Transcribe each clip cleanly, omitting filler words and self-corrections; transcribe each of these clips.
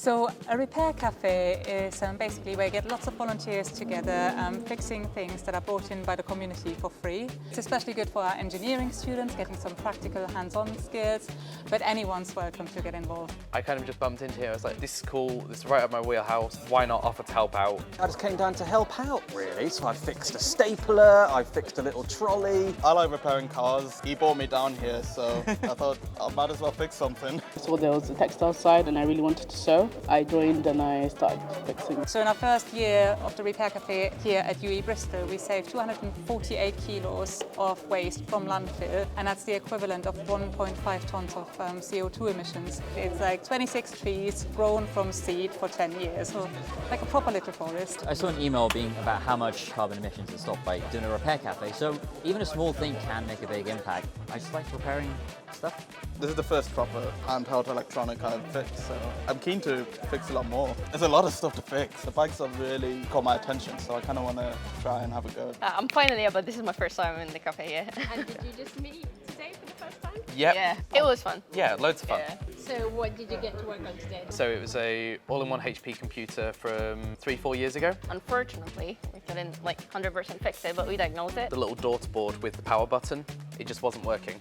So a repair cafe is basically where you get lots of volunteers together fixing things that are brought in by the community for free. It's especially good for our engineering students, getting some practical hands-on skills, but anyone's welcome to get involved. I kind of just bumped into here. I was like, this is cool, this is right up my wheelhouse, why not offer to help out? I just came down to help out, really. So I fixed a stapler, I fixed a little trolley. I like repairing cars. He brought me down here, so I thought I might as well fix something. So there was the textile side and I really wanted to sew. I joined and I started fixing. So in our first year of the Repair Cafe here at UWE Bristol, we saved 248 kilos of waste from landfill, and that's the equivalent of 1.5 tons of CO2 emissions. It's like 26 trees grown from seed for 10 years, so like a proper little forest. I saw an email being about how much carbon emissions is stopped by doing a repair cafe, so even a small thing can make a big impact. I just like repairing stuff. This is the first proper handheld electronic I've fixed, so I'm keen to fix a lot more. There's a lot of stuff to fix. The bikes have really caught my attention, so I kind of want to try and have a go. I'm finally here, but this is my first time in the cafe here. And did you just meet today for the first time? Yep. Yeah, it was fun. Yeah, loads of fun. Yeah. So what did you get to work on today? So it was a all-in-one HP computer from 3-4 years ago. Unfortunately, we couldn't 100% fix it, but we diagnosed it. The little daughter board with the power button, it just wasn't working.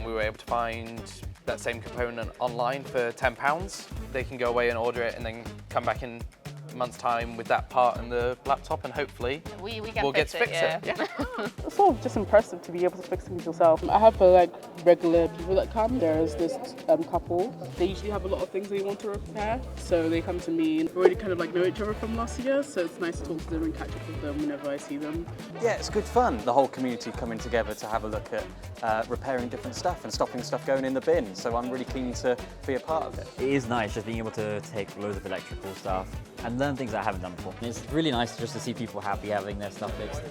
We were able to find that same component online for £10. They can go away and order it and then come back in a month's time with that part and the laptop, and hopefully we can we'll fix get to fix it. Yeah. It's sort of just impressive to be able to fix things yourself. I have regular people that come. There's this couple. They usually have a lot of things they want to repair, so they come to me and we already kind of know each other from last year, so it's nice to talk to them and catch up with them whenever I see them. Yeah, it's good fun. The whole community coming together to have a look at repairing different stuff and stopping stuff going in the bin, so I'm really keen to be a part of it. It is nice just being able to take loads of electrical stuff and learn things I haven't done before. It's really nice just to see people happy having their stuff fixed.